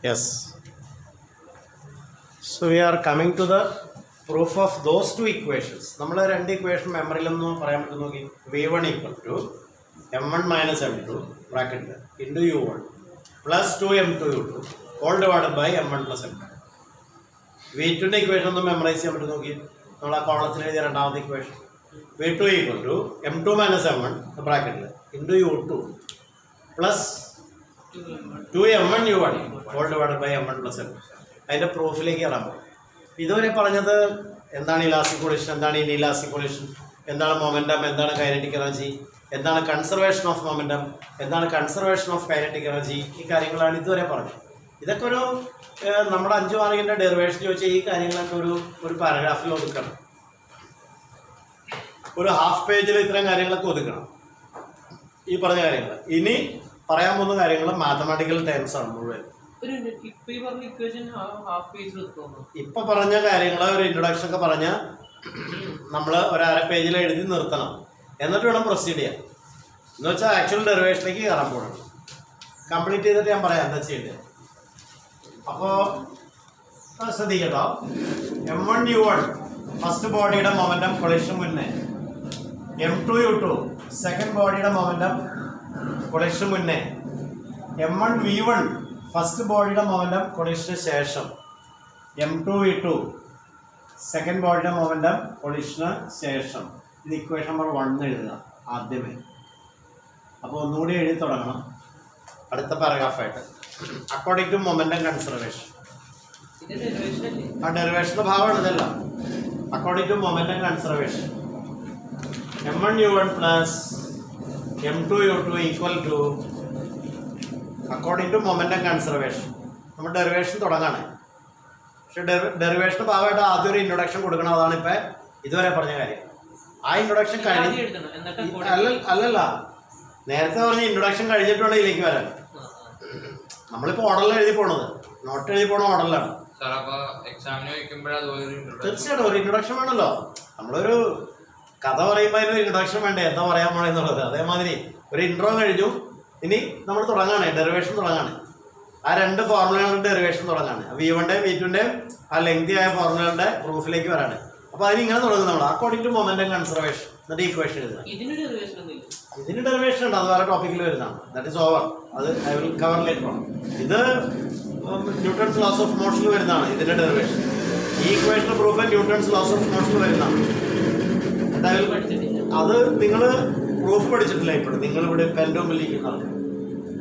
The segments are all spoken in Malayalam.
Yes. So we are coming to the proof of those two equations. നമ്മൾ രണ്ട് ഇക്വേഷൻ മെമ്മറിയിലൊന്നും പറയാൻ പറ്റും നോക്കി. v1 equal to m1 minus m2 bracket into u1 plus 2m2 u2 all divided by m1 plus m2. v2 ന്റെ ഇക്വേഷൻ ഒന്ന് മെമ്മറൈസ് ചെയ്യാൻ പറ്റും നോക്കി. നമ്മൾ ആ കോളത്തിൽ എഴുതിയ രണ്ടാമത്തെ equation v2 equal to m2 minus m1 bracket into u2 plus 2m1 u1 all divided by m1 plus m2. അതിൻ്റെ പ്രൂഫിലേക്ക് കയറാൻ പോകും. ഇതുവരെ പറഞ്ഞത് എന്താണ് ഇലാസ്റ്റിക് കൊളിഷൻ, എന്താണ് ഇൻഇലാസ്റ്റിക് കൊളിഷൻ, എന്താണ് മൊമെൻറ്റം, എന്താണ് കൈനറ്റിക് എനർജി, എന്താണ് കൺസർവേഷൻ ഓഫ് മൊമെൻറ്റം, എന്താണ് കൺസർവേഷൻ ഓഫ് കൈനറ്റിക് എനർജി, ഈ കാര്യങ്ങളാണ് ഇതുവരെ പറഞ്ഞത്. ഇതൊക്കെ ഒരു നമ്മുടെ 5 മാർക്കിൻ്റെ ഡെറിവേഷൻ ചോദിച്ചാൽ ഈ കാര്യങ്ങളൊക്കെ ഒരു പാരഗ്രാഫിൽ ഒതുക്കണം, ഒരു ഹാഫ് പേജിൽ ഇത്തരം കാര്യങ്ങളൊക്കെ ഒതുക്കണം ഈ പറഞ്ഞ കാര്യങ്ങൾ. ഇനി പറയാൻ പോകുന്ന കാര്യങ്ങൾ മാത്തമാറ്റിക്കൽ ടേംസ് ആണ് മുഴുവൻ. ഇപ്പൊ പറഞ്ഞ കാര്യങ്ങൾ ഒരു ഇൻട്രൊഡക്ഷൻ ഒക്കെ പറഞ്ഞ നമ്മൾ ഒരു അര പേജിൽ എഴുതി നിർത്തണം, എന്നിട്ട് വേണം പ്രൊസീഡ് ചെയ്യാൻ. എന്ന് വെച്ചാൽ ആക്ച്വൽ ഡെറിവേഷനിലേക്ക് കയറാൻ പോകണം. കംപ്ലീറ്റ് ചെയ്തിട്ട് ഞാൻ പറയാം എന്താ ചെയ്യേണ്ടത്. അപ്പോൾ ശ്രദ്ധിക്കട്ടോ, m1 u1 ഫസ്റ്റ് ബോഡിയുടെ മൊമെന്റം കൊളിഷൻ മുന്നേ, m2 u2 സെക്കൻഡ് ബോഡിയുടെ മൊമെന്റം കൊളിഷൻ മുന്നേ, m1 v1 ഫസ്റ്റ് ബോഡിയുടെ മൊമെന്റം കൊളിഷന് ശേഷം, m2 v2 സെക്കൻഡ് ബോഡിയുടെ മൊമെന്റം കൊളിഷന് ശേഷം. ഇത് ഇക്വേഷൻ നമ്പർ 1 എഴുതുക ആദ്യമേ. അപ്പോൾ ഒന്നുകൂടി എഴുതി തുടങ്ങണം അടുത്ത പാരഗ്രാഫായിട്ട്. അക്കോർഡിംഗ് ടു മൊമെന്റം കൺസർവേഷൻ, ആ ഡെറിവേഷൻ്റെ ഭാഗമാണ് ഇതെല്ലാം. According to momentum conservation m1 u1 plus m2 u2 equal to according to momentum conservation. നമ്മൾ ഡെറിവേഷൻ തുടങ്ങാണ്. പക്ഷെ ഡെറിവേഷൻ്റെ ഭാഗമായിട്ട് ആദ്യം ഒരു ഇൻട്രൊഡക്ഷൻ കൊടുക്കണം. അതാണ് ഇപ്പം ഇതുവരെ പറഞ്ഞ കാര്യം. ആ ഇൻട്രൊഡക്ഷൻ അല്ലല്ല, നേരത്തെ പറഞ്ഞ ഇൻട്രൊഡക്ഷൻ കഴിഞ്ഞിട്ടുള്ള ഇതിലേക്ക് വരാൻ. നമ്മളിപ്പോൾ ഓർഡറിൽ എഴുതി പോണത്, നോട്ട് എഴുതി പോണ ഓർഡറിലാണ്. തീർച്ചയായിട്ടും ഒരു ഇൻട്രൊഡക്ഷൻ വേണമല്ലോ. നമ്മളൊരു കഥ പറയുമ്പോൾ അതിനൊരു ഇൻട്രൊഡക്ഷൻ വേണ്ടേ, എന്താ പറയാൻ പോണെന്നുള്ളത്. അതേമാതിരി ഒരു ഇൻട്രോ കഴിഞ്ഞു, ഇനി നമ്മൾ തുടങ്ങാണ്, ഡെറിവേഷൻ തുടങ്ങാണ്. ആ രണ്ട് ഫോർമുലകളുടെ ഡെറിവേഷൻ തുടങ്ങാണ്. v1 v2 ആ ലെങ്തി ആയ ഫോർമുലകളുടെ പ്രൂഫിലേക്ക് വരാണ്. അപ്പോൾ അതിനിങ്ങനെ തുടങ്ങും നമ്മൾ അക്കോർഡിംഗ് ടു മൊമെന്റം കൺസർവേഷൻ. എന്നിട്ട് ഇക്വേഷൻ എഴുതുക. ഇതിന് ഡെറിവേഷൻ ഉണ്ട്, അത് വേറെ ടോപ്പിക്കിൽ വരുന്നതാണ്. That is over. അത് I will cover later on. ഇത് ന്യൂട്ടൺസ് ലോസ് ഓഫ് മോഷനിൽ വരുന്നതാണ് ഇതിന്റെ ഡെറിവേഷൻ. ഈ ഇക്വേഷന്റെ പ്രൂഫ് ന്യൂട്ടൺസ് ലോസ് ഓഫ് മോഷനിൽ വരുന്നതാണ്. അത് നിങ്ങൾ പ്രൂഫ് പഠിച്ചിട്ടില്ല ഇപ്പോഴും. നിങ്ങളിവിടെ പെൻഡോ മില്ലിക്കുന്നതാണ്.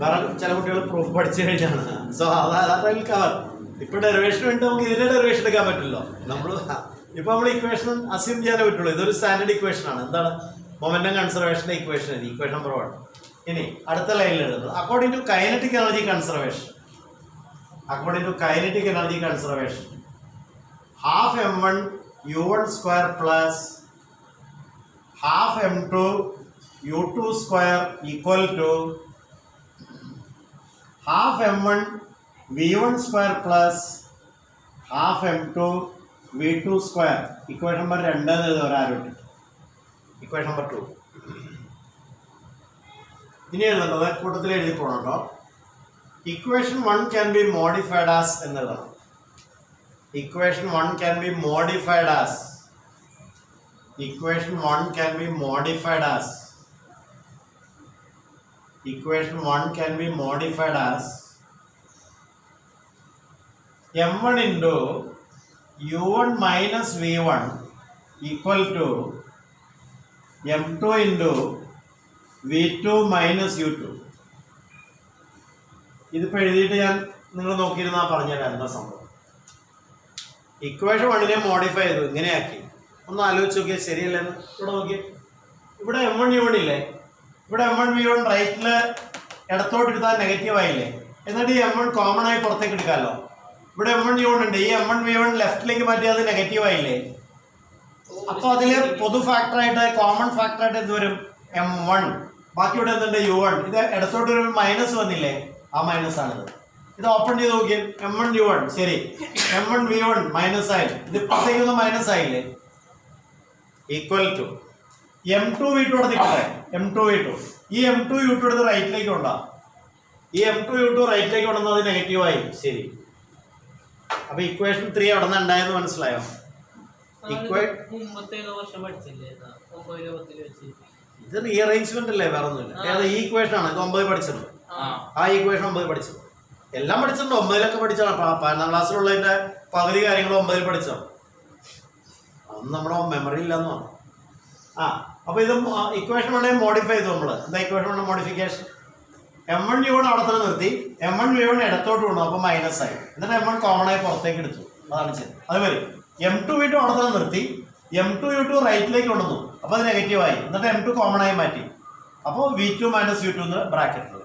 വേറെ ചില കുട്ടികൾ പ്രൂഫ് പഠിച്ചു കഴിഞ്ഞാണ്. സോ അതായത് കവർ. ഇപ്പൊ ഡെറിവേഷൻ വേണ്ടി നമുക്ക് ഇതിന്റെ ഡെറിവേഷൻ എടുക്കാൻ പറ്റില്ലോ. ഇപ്പൊ നമ്മൾ ഇക്വേഷൻ അസ്യൂം ചെയ്യാനേ പറ്റുള്ളൂ. ഇതൊരു സ്റ്റാൻഡേർഡ് ഇക്വേഷൻ ആണ്. എന്താണ് മൊമെന്റം കൺസർവേഷന്റെ ഇക്വേഷൻ? Equation number 1. ഇനി അടുത്ത ലൈനിൽ എഴുതുന്നത് according to kinetic energy conservation. According to kinetic energy conservation half m1 u1 square plus half m2 u2 square equal to half m1 v1 square plus half m2 v2 square. Equation number 2 ഒരാരോട്ട്. ഇക്വേഷൻ നമ്പർ 2 ഇനി എഴുതുന്നത് കൂട്ടത്തിൽ എഴുതി പോകണം കേട്ടോ. Equation 1 can be modified as എന്നുള്ളതാണ്. Equation 1 can be modified as. Equation 1 can be modified as. Equation 1 can be modified as m1 into u1 minus v1 equal to m2 into v2 minus u2. ഇതിപ്പോൾ എഴുതിയിട്ട് ഞാൻ നിങ്ങൾ നോക്കിയിരുന്നാൽ പറഞ്ഞുതരാം എന്താ സംഭവം. ഇക്വേഷൻ 1 മോഡിഫൈ ചെയ്തു, ഇങ്ങനെയാക്കി. ഒന്ന് ആലോചിച്ച് നോക്കിയാൽ ശരിയല്ലെന്ന്. ഇവിടെ നോക്കിയേ, ഇവിടെ m1 u1 ഇല്ലേ, ഇവിടെ m1 v1 റൈറ്റിൽ ഇടത്തോട്ട് എടുത്താൽ നെഗറ്റീവ് ആയില്ലേ. എന്നിട്ട് ഈ m1 കോമൺ ആയി പുറത്തേക്ക് എടുക്കാമല്ലോ. ഇവിടെ m1 u1 ഉണ്ട്, ഈ m1 v1 ലെഫ്റ്റിലേക്ക് മാറ്റി അത് നെഗറ്റീവ് ആയില്ലേ. അപ്പോൾ അതിൽ പൊതു ഫാക്ടറായിട്ട് കോമൺ ഫാക്ടറായിട്ട് എന്ത് വരും? m1. ബാക്കി ഇവിടെ എന്തുണ്ട്? u1. ഇത് ഇടത്തോട്ട് ഒരു മൈനസ് വന്നില്ലേ, ആ മൈനസ് ആണിത്. ഇത് ഓപ്പൺ ചെയ്ത് നോക്കിയേ, m1 u1 ശരി, m1 v1 മൈനസ് ആയി, ഇത് ഇപ്പുറത്തേക്കൊന്ന് മൈനസ് ആയില്ലേ. ഈക്വൽ ടു m2 v2 എടുത്ത് നിൽക്കട്ടെ, m2 v2. ഈ m2 u2 എടുത്ത് റൈറ്റിലേക്ക് ഉണ്ടാവും. ഈ M2 U2 റൈറ്റിലേക്ക് കൊണ്ടുവന്നത് അത് നെഗറ്റീവായി. ശരി, അപ്പൊ ഇക്വേഷൻ 3 അവിടെ നിന്ന് ഉണ്ടായെന്ന് മനസ്സിലായോ? ഇത് റീഅറേഞ്ച്മെന്റ് അല്ലേ, വേറെ ഒന്നുമില്ല. ഈ ഇക്വേഷൻ ആണ് ഇത് 9 പഠിച്ചത്. ആ ഇക്വേഷൻ 9 പഠിച്ചത്. എല്ലാം പഠിച്ചിട്ടുണ്ട്, 9ലൊക്കെ പഠിച്ചാണ്. 12ാം ക്ലാസ്സിലുള്ളതിന്റെ പകുതി കാര്യങ്ങൾ 9 പഠിച്ചതാണ്. അതൊന്നും നമ്മുടെ മെമ്മറി ഇല്ലെന്ന് പറഞ്ഞു. അപ്പൊ ഇത് ഇക്വേഷൻ വേണമെങ്കിൽ മോഡിഫൈ ചെയ്തു നമ്മള്. എന്താ ഇക്വേഷൻ വേണ്ട മോഡിഫിക്കേഷൻ? M1 U1 അവിടെ തന്നെ നിർത്തി, M1 U1 ഇടത്തോട്ട് കൊണ്ടു, അപ്പൊ മൈനസ് ആയി. എന്നിട്ട് M1 കോമൺ ആയി പുറത്തേക്ക് എടുത്തു, അതാണ് ചെയ്തത്. അതുപോലെ M2 V2 അവിടെ തന്നെ നിർത്തി, M2 U2 റൈറ്റിലേക്ക് കൊണ്ടുവന്നു, അപ്പൊ അത് നെഗറ്റീവ് ആയി. എന്നിട്ട് M2 കോമൺ ആയി മാറ്റി, അപ്പോൾ V2 - U2 എന്ന് ബ്രാക്കറ്റിൽ.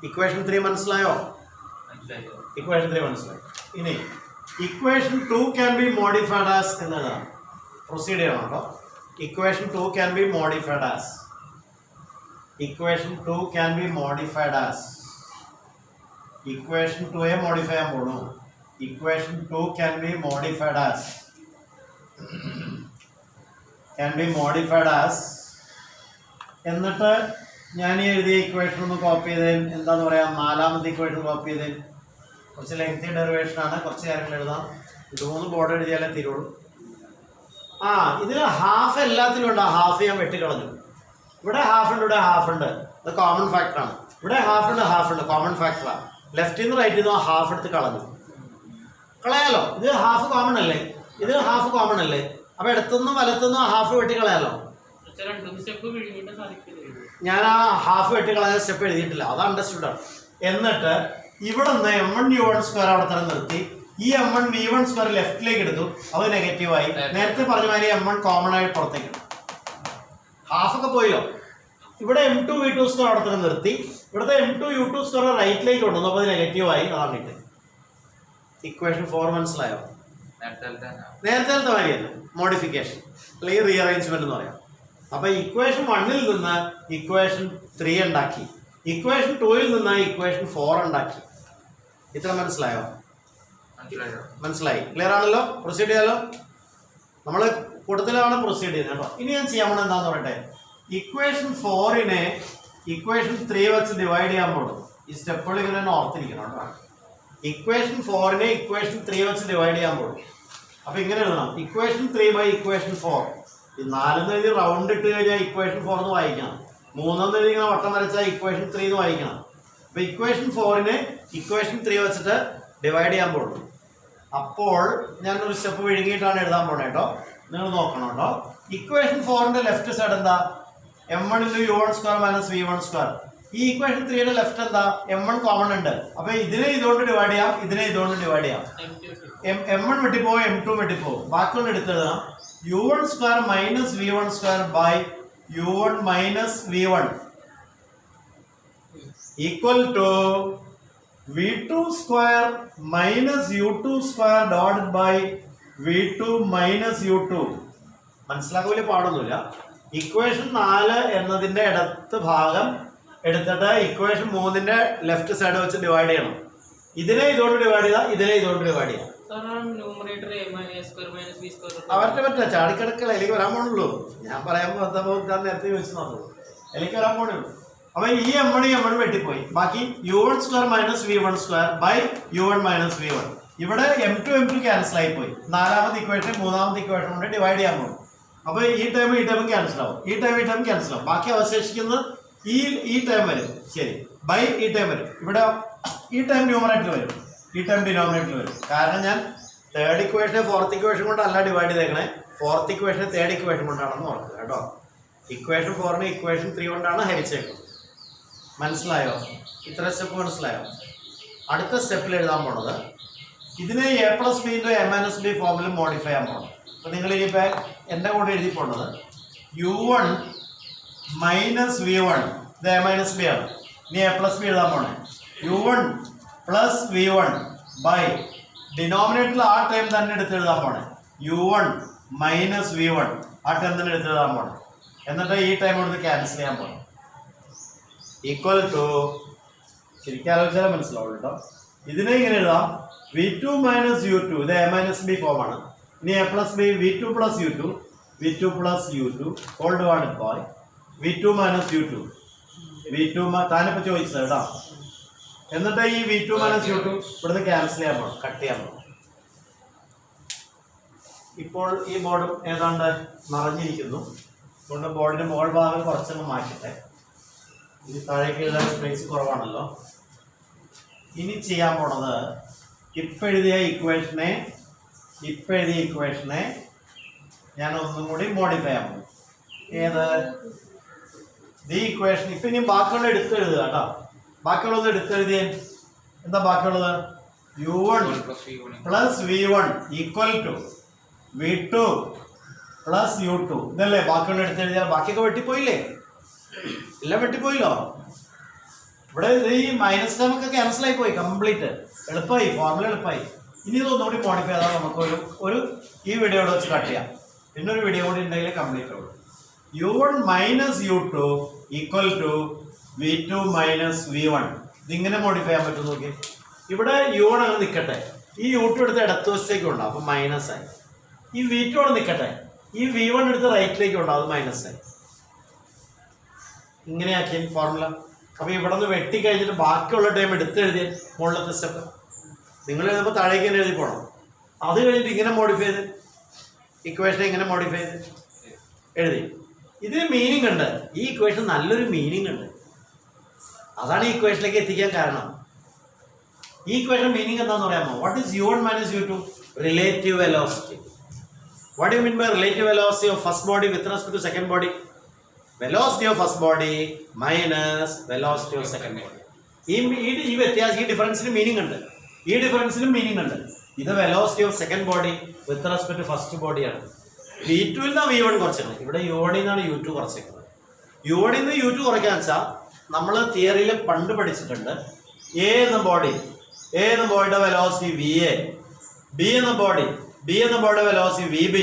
ഇക്വേഷൻ 3 മനസ്സിലായോ? ഇക്വേഷൻ 3 മനസ്സിലായി. ഇനി equation 2 can be modified as എന്നതാണ് പ്രൊസീഡ് ചെയ്യണം കേട്ടോ. Equation 2 can be modified as. Equation 2 can be modified as. Equation 2 modify ചെയ്യാൻ പോണു. Equation 2 can be modified as. Can be modified as. എന്നിട്ട് ഞാൻ ഈ എഴുതിയ ഇക്വേഷൻ ഒന്ന് കോപ്പി ചെയ്തേൻ. എന്താന്ന് പറയാം, 4ാമത്തെ ഇക്വേഷൻ കോപ്പി ചെയ്തേൻ. കുറച്ച് ലെങ്തി ഡെറിവേഷൻ ആണ്, കുറച്ച് കാര്യങ്ങൾ എഴുതാം. 3 ബോർഡ് എഴുതിയാലേ തീരുള്ളൂ. ഇതിൽ ഹാഫ് എല്ലാത്തിലും ഉണ്ട്. ഹാഫ് ഞാൻ വെട്ടിക്കളഞ്ഞു. ഇവിടെ ഹാഫ് ഉണ്ട്, ഇവിടെ ഹാഫ് ഉണ്ട്, അത് കോമൺ ഫാക്ടറാണ്. ഇവിടെ ഹാഫ് ഉണ്ട്, ഹാഫ് ഉണ്ട്, കോമൺ ഫാക്ടറാണ്. ലെഫ്റ്റിൽ നിന്ന് റൈറ്റിൽ നിന്ന് ഹാഫ് എടുത്ത് കളഞ്ഞു. കളയാലോ, ഇത് ഹാഫ് കോമൺ അല്ലേ, ഇത് ഹാഫ് കോമൺ അല്ലേ, അപ്പൊ ഇടത്തുനിന്നും വലത്തുനിന്നും ഹാഫ് വെട്ടിക്കളയാലോ. ഞാൻ ആ ഹാഫ് വെട്ടിക്കളയാൻ സ്റ്റെപ്പ് എഴുതിയിട്ടില്ല, അത് അണ്ടർസ്റ്റുഡ് ആണ്. എന്നിട്ട് ഇവിടെ നിന്ന് M1 U1 സ്ക്വയർ അവിടെ തന്നെ നിർത്തി, ഈ M1 V1 സ്ക്വയർ ലെഫ്റ്റിലേക്ക് എടുത്തു, അത് നെഗറ്റീവായി. നേരത്തെ പറഞ്ഞ മാതിരി M1 കോമൺ ആയി പുറത്തേക്ക്, ഹാഫ് ഒക്കെ പോയല്ലോ. ഇവിടെ M2 V2 സ്ക്വയർ അവിടെ തന്നെ നിർത്തി, ഇവിടുത്തെ M2 U2 സ്ക്വയർ റൈറ്റിലേക്ക് കൊണ്ടുവന്നു, അപ്പോൾ അത് നെഗറ്റീവായി. അതാണ് ഇത്. ഇക്വേഷൻ 4 മനസ്സിലായോ? നേരത്തെ മാതിരിയല്ല, മോഡിഫിക്കേഷൻ അല്ലെങ്കിൽ റീഅറേഞ്ച്മെന്റ് എന്ന് പറയാം. അപ്പൊ ഇക്വേഷൻ 1ൽ നിന്ന് ഇക്വേഷൻ 3 ഉണ്ടാക്കി, ഇക്വേഷൻ 2ൽ നിന്ന് ഇക്വേഷൻ 4 ഉണ്ടാക്കി. ഇത്ര മനസ്സിലായോ? മനസ്സിലായി, ക്ലിയർ ആണല്ലോ? പ്രൊസീഡ് ചെയ്യാലോ. നമ്മൾ കൂട്ടത്തിലാണ് പ്രൊസീഡ് ചെയ്യുന്നത് കേട്ടോ. ഇനി ഞാൻ ചെയ്യാൻ പോകുന്നത് എന്താന്ന് പറയട്ടെ, ഇക്വേഷൻ 4നെ ഇക്വേഷൻ 3 വെച്ച് ഡിവൈഡ് ചെയ്യാൻ പോകും. ഈ സ്റ്റെപ്പുകൾ ഇങ്ങനെ ഓർത്തിരിക്കണം കേട്ടോ. ഇക്വേഷൻ 4നെ ഇക്വേഷൻ 3 വെച്ച് ഡിവൈഡ് ചെയ്യാൻ പോകും. അപ്പൊ ഇങ്ങനെ എഴുതണം, ഇക്വേഷൻ 3 ബൈ ഇക്വേഷൻ 4. ഈ 4 എഴുതി റൗണ്ട് ഇട്ട് കഴിഞ്ഞാൽ ഇക്വേഷൻ 4 എന്ന് വായിക്കണം. 3 എഴുതി ഇങ്ങനെ വട്ടം വരച്ചാൽ ഇക്വേഷൻ 3 എന്ന് വായിക്കണം. അപ്പൊ ഇക്വേഷൻ 4നെ ഇക്വേഷൻ 3 വെച്ചിട്ട് ഡിവൈഡ് ചെയ്യാൻ പോകും. അപ്പോൾ ഞാനൊരു സ്റ്റെപ്പ് വിഴുങ്ങിയിട്ടാണ് എഴുതാൻ പോണേ കേട്ടോ, നിങ്ങൾ നോക്കണം കേട്ടോ. ഇക്വേഷൻ 4ന്റെ ലെഫ്റ്റ് സൈഡ് എന്താ? M1 × U1 square - V1 square. ഈ ഇക്വേഷൻ 3യുടെ ലെഫ്റ്റ് എന്താ? M1 കോമൺ ഉണ്ട്, അപ്പൊ ഇതിനെ ഇതുകൊണ്ട് ഡിവൈഡ് ചെയ്യാം, ഇതിനെ ഇതുകൊണ്ട് ഡിവൈഡ് ചെയ്യാം. M1 വെട്ടിപ്പോവും, M2 വെട്ടിപ്പോവും, ബാക്കിയുള്ള എടുത്തെഴുതാം. U1 square - V1 square by U1 - V1 equal to V2 square -U2 square dotted by V2 - U2. മനസ്സിലാക്കാൻ വലിയ പാടൊന്നുമില്ല. ഇക്വേഷൻ 4 എന്നതിന്റെ ഇടത്ത് ഭാഗം എടുത്തിട്ട് ഇക്വേഷൻ 3ന്റെ ലെഫ്റ്റ് സൈഡ് വെച്ച് ഡിവൈഡ് ചെയ്യണം. ഇതിനെ ഇതുകൊണ്ട് ഡിവൈഡ് ചെയ്യാം, ഇതിനെ ഇതുകൊണ്ട് ഡിവൈഡ് ചെയ്യാം. അവരുടെ പറ്റില്ല, ചാടിക്കിടക്കല എനിക്ക് വരാൻ പോണുള്ളൂ. ഞാൻ പറയാൻ നേരത്തെ ചോദിച്ചു നോക്കൂ, എനിക്ക് വരാൻ പോണുള്ളൂ. അപ്പൊ ഈ M1 വെട്ടിപ്പോയി, ബാക്കി U1 square - V1 square by U1 - V1. ഇവിടെ M2 ക്യാൻസൽ ആയി പോയി. 4ാമത്തെ ഇക്വേഷൻ 3ാമത്തെ ഇക്വേഷൻ കൊണ്ട് ഡിവൈഡ് ചെയ്യാൻ പോകും. അപ്പൊ ഈ ടൈം ക്യാൻസൽ ആവും, ഈ ടൈം ക്യാൻസൽ ആവും, ബാക്കി അവശേഷിക്കുന്നത് ഈ ടൈം വരും. ശരി, ബൈ ഈ ടൈം വരും. ഇവിടെ ഈ ടൈം ന്യൂമറേറ്റർ വരും, ഈ ടൈം ഡിനോമിനേറ്റർ വരും. കാരണം ഞാൻ 3rd ഇക്വേഷനെ 4th ഇക്വേഷൻ കൊണ്ടല്ല ഡിവൈഡ് ചെയ്തേക്കണേ, 4th ഇക്വേഷനെ 3rd ഇക്വേഷൻ കൊണ്ടാണെന്ന് ഓർക്കുക കേട്ടോ. ഇക്വേഷൻ 4നെ ഇക്വേഷൻ 3 കൊണ്ടാണ് ഹരിച്ചേക്കുന്നത്. മനസ്സിലായോ? ഇത്ര സ്റ്റെപ്പ് മനസ്സിലായോ? അടുത്ത സ്റ്റെപ്പിൽ എഴുതാൻ പോണത് ഇതിനെ A+B × A - B ഫോമിൽ മോഡിഫൈ ചെയ്യാൻ പോകണം. അപ്പൊ നിങ്ങൾ ഇനിയിപ്പോൾ എൻ്റെ കൂടെ എഴുതി പോണത് U1 - V1, ഇത് A - B ആണ്. ഇനി A+B എഴുതാൻ പോണേ. U1 + V1 ബൈ ഡിനോമിനേറ്ററിൽ ആ ടൈം തന്നെ എടുത്ത് എഴുതാൻ പോണേ. U1 - V1 ആ ടൈം തന്നെ എടുത്ത് എഴുതാൻ പോണേ. എന്നിട്ട് ഈ ടൈം എടുത്ത് ക്യാൻസൽ ചെയ്യാൻ പോകണം. ഈക്വൽ ടു, ശരിക്കും ആലോചിച്ചാൽ മനസ്സിലാവുള്ളൂ കേട്ടോ. ഇതിനെ ഇങ്ങനെ എഴുതാം, V2 - U2, ഇത് A - B ഫോമാണ്. ഇനി A+B V2 + U2 whole divided by V2 - U2. V2 താനിപ്പോൾ ചോദിച്ചത് കേട്ടോ. എന്നിട്ട് ഈ V2 മൈനസ് U2 ഇവിടുന്ന് ക്യാൻസൽ ചെയ്യാൻ പോകണം, കട്ട് ചെയ്യാൻ പോകണം. ഇപ്പോൾ ഈ ബോർഡ് ഏതാണ്ട് നിറഞ്ഞിരിക്കുന്നു. അതുകൊണ്ട് ബോർഡിൻ്റെ മുകൾ ഭാഗം കുറച്ചൊന്ന് മാറ്റട്ടെ. ഇത് താഴേക്ക് എഴുതാൻ സ്പേസ് കുറവാണല്ലോ. ഇനി ചെയ്യാൻ പോണത് ഇപ്പം എഴുതിയ ഇക്വേഷനെ ഞാൻ ഒന്നും കൂടി മോഡിഫൈ ചെയ്യാൻ പോകും. ഏത് ഈ ഇക്വേഷൻ ഇപ്പം ഇനി ബാക്കിയുള്ള എടുത്തെഴുതുക കേട്ടോ. ബാക്കിയുള്ളത് എടുത്തെഴുതിയേ. എന്താ ബാക്കിയുള്ളത്? U1 plus V1 equal to V2 plus U2. ഇതല്ലേ ബാക്കിയുള്ള എടുത്തെഴുതിയാൽ? ബാക്കിയൊക്കെ വെട്ടിപ്പോയില്ലേ? എല്ലാം വെട്ടിപ്പോയില്ലോ. ഇവിടെ ഈ മൈനസ് ടേം ഒക്കെ ക്യാൻസൽ ആയി പോയി കംപ്ലീറ്റ്. എളുപ്പമായി, ഫോർമുല എളുപ്പമായി. ഇനി ഇതൊന്നുകൂടി മോഡിഫൈ ചെയ്താൽ നമുക്ക് ഒരു ഈ വീഡിയോയുടെ വെച്ച് കട്ട് ചെയ്യാം. പിന്നെ ഒരു വീഡിയോ കൂടി ഉണ്ടെങ്കിൽ കംപ്ലീറ്റ് ആവുള്ളൂ. U1 minus U2 equal to V2 minus V1. ഇതിങ്ങനെ മോഡിഫൈ ചെയ്യാൻ പറ്റും നോക്കി. ഇവിടെ U1 അങ്ങനെ നിൽക്കട്ടെ, ഈ U2 എടുത്ത് ഇടത്ത് വശത്തേക്ക് ഉണ്ടാവും, അപ്പം മൈനസ് ആയി. ഈ V2 അവിടെ നിൽക്കട്ടെ, ഈ V1 എടുത്ത് റൈറ്റിലേക്ക് ഉണ്ടാവും, അത് മൈനസ് ആയി. ഇങ്ങനെയാക്കി ഫോർമുല. അപ്പോൾ ഇവിടെ നിന്ന് വെട്ടി കഴിഞ്ഞിട്ട് ബാക്കിയുള്ള ടൈം എടുത്തെഴുതിയ മുകളിലത്തെ സ്റ്റെപ്പ് നിങ്ങൾ എഴുതുമ്പോൾ താഴേക്ക് തന്നെ എഴുതി പോകണം. അത് കഴിഞ്ഞിട്ട് ഇങ്ങനെ മോഡിഫൈ ചെയ്ത് ഇക്വേഷൻ ഇങ്ങനെ മോഡിഫൈ ചെയ്ത് എഴുതി. ഇതിന് മീനിങ് ഉണ്ട്. ഈ ഇക്വേഷൻ നല്ലൊരു മീനിങ് ഉണ്ട്. അതാണ് ഈ ഇക്വേഷനിലേക്ക് എത്തിക്കാൻ കാരണം. ഈ ഇക്വേഷൻ മീനിങ് എന്താണെന്ന് പറയാമോ? What is U1 minus U2? Relative velocity. What you mean by relative velocity of first body with respect to second body? Velocity of first body minus velocity of second body. ഈ വ്യത്യാസം, ഈ ഡിഫറൻസിന് മീനിങ് ഉണ്ട്. ഈ ഡിഫറൻസിനും മീനിങ് ഉണ്ട്. ഇത് velocity of second body with respect to first ബോഡിയാണ്. V2 നിന്നാണ് V1 കുറച്ചേക്കുന്നത്. ഇവിടെ U1 നിന്നാണ് U2 കുറച്ചേക്കുന്നത്. U1 നിന്ന് U2 കുറയ്ക്കാന്ന് വെച്ചാൽ നമ്മൾ തിയറിയിൽ പണ്ട് പഠിച്ചിട്ടുണ്ട്. A എന്ന ബോഡിയുടെ വെലോസിറ്റി VA, B എന്ന ബോഡിയുടെ velocity VB,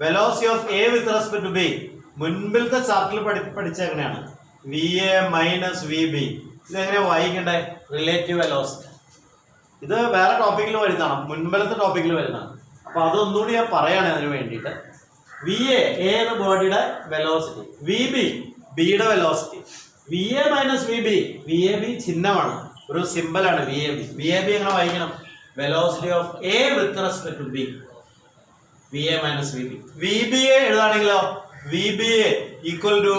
velocity of A with respect to B. മുൻപിലത്തെ ചാപ്റ്ററിൽ പഠിച്ചെങ്ങനെയാണ്? VA minus VB. ഇതെങ്ങനെ വായിക്കണ്ടേ? Relative velocity. ഇത് വേറെ ടോപ്പിക്കിൽ വരുന്നതാണ്, മുൻപിലത്തെ ടോപ്പിക്കിൽ വരുന്നതാണ്. അപ്പോൾ അതൊന്നുകൂടി ഞാൻ പറയുകയാണ് അതിന് വേണ്ടിയിട്ട്. VA എന്ന ബോഡിയുടെ വെലോസിറ്റി, VB ബിയുടെ velocity. VA minus VB, VAB ചിഹ്നമാണ്, ഒരു സിമ്പലാണ് VAB. VAB എങ്ങനെ വായിക്കണം? Velocity of A with respect to B. VA minus VB. VBA എഴുതാണെങ്കിലോ VBA equal to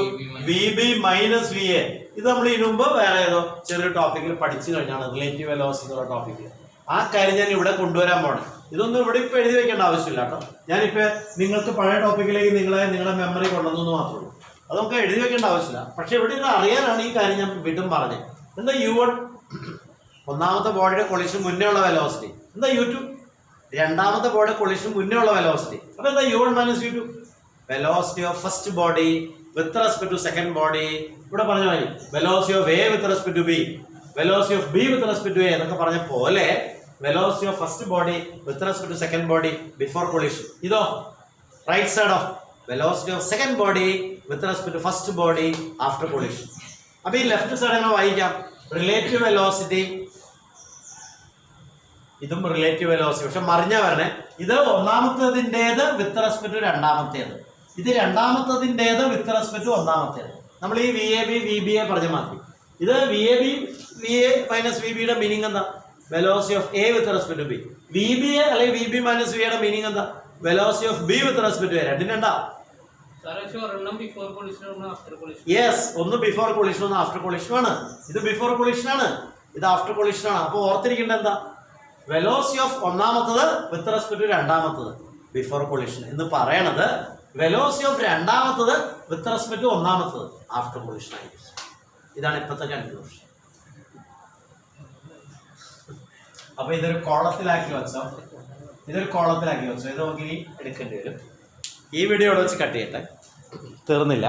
VB minus VA. ഇത് നമ്മൾ ഇതിനു മുമ്പ് വേറെ ഏതോ ചെറിയൊരു ടോപ്പിക്കിൽ പഠിച്ചു കഴിഞ്ഞാണ്, റിലേറ്റീവ് വെലോസിറ്റി എന്നുള്ള ടോപ്പിക്കിൽ. ആ കാര്യം ഞാൻ ഇവിടെ കൊണ്ടുവരാൻ പോകണം. ഇതൊന്നും ഇവിടെ ഇപ്പോൾ എഴുതി വെക്കേണ്ട ആവശ്യമില്ല കേട്ടോ. ഞാനിപ്പോൾ നിങ്ങൾക്ക് പഴയ ടോപ്പിക്കിലേക്ക് നിങ്ങളുടെ മെമ്മറി കൊണ്ടുവന്നു മാത്രമേ ഉള്ളൂ. അതൊക്കെ എഴുതി വെക്കേണ്ട ആവശ്യമില്ല. പക്ഷെ ഇവിടെ ഇത് അറിയാനാണ് ഈ കാര്യം ഞാൻ വീണ്ടും പറഞ്ഞത്. എന്താ U1 ഒന്നാമത്തെ ബോഡിയുടെ കൊളിഷൻ മുന്നേ ഉള്ള വെലോസിറ്റി. എന്താ U2 രണ്ടാമത്തെ ബോഡിയുടെ കൊളിഷൻ മുന്നേ ഉള്ള വെലോസിറ്റി. അപ്പോൾ എന്താ U1 minus U2? Velocity of first body with respect to second body. ഇവിടെ പറഞ്ഞ മതി. Velocity of A with respect to B, velocity of B with respect to A എന്നൊക്കെ പറഞ്ഞ പോലെ velocity of first body with respect to second body before collision. ഇതോ റൈറ്റ് സൈഡോ velocity of second body with respect to first body after collision. അപ്പോൾ ഈ ലെഫ്റ്റ് സൈഡ് എങ്ങനെ വായിക്കാം? Relative velocity. ഇതും റിലേറ്റീവ് വെലോസിറ്റി, പക്ഷെ മറിഞ്ഞാ വരണേ. ഇത് ഒന്നാമത്തേതിൻ്റേത് വിത്ത് റെസ്പെക്ട് ടു രണ്ടാമത്തേത്, ഇത് രണ്ടാമത്തതിൻ്റേത് വിത്ത് റെസ്പെക്ട് ടു ഒന്നാമത്തേത്. നമ്മൾ ഈ VAB VBA പറഞ്ഞ മാറ്റി. ഇത് VAB VA മൈനസ് VBയുടെ മീനിങ് എന്താ? Velocity of A with respect to B. VBA അല്ലെങ്കിൽ VB മൈനസ് VAയുടെ മീനിങ് എന്താ? Velocity of B with respect to A. രണ്ടിനുണ്ടാ? യെസ്, ഒന്ന് ബിഫോർ കൊളിഷൻ, ഒന്ന് ആഫ്റ്റർ കൊളിഷൻ ആണ്. ഇത് ബിഫോർ കൊളിഷൻ ആണ്, ഇത് ആഫ്റ്റർ കൊളിഷൻ ആണ്. അപ്പോൾ ഓർത്തിരിക്കേണ്ട എന്താ? വെലോസിറ്റി ഓഫ് ഒന്നാമത്തത് വിത്ത് റെസ്പെക്ട് ടു രണ്ടാമത്തത് ബിഫോർ കൊളിഷൻ എന്ന് പറയണത് വെലോസിറ്റി ഓഫ് രണ്ടാമത്തത് വിത്ത് റെസ്പെക്ട് ടു ഒന്നാമത്തത് ആഫ്റ്റർ കൊളിഷൻ ആയിരിക്കും. ഇതാണ് ഇപ്പോഴത്തെ കൺക്ലൂഷൻ. അപ്പോൾ ഇതൊരു കോളത്തിലാക്കി വെച്ചോ, ഇത് നമുക്ക് ഇനി എടുക്കേണ്ടി വരും. ഈ വീഡിയോ ഇവിടെ വെച്ച് കട്ട് ചെയ്യട്ടെ, തീർന്നില്ല.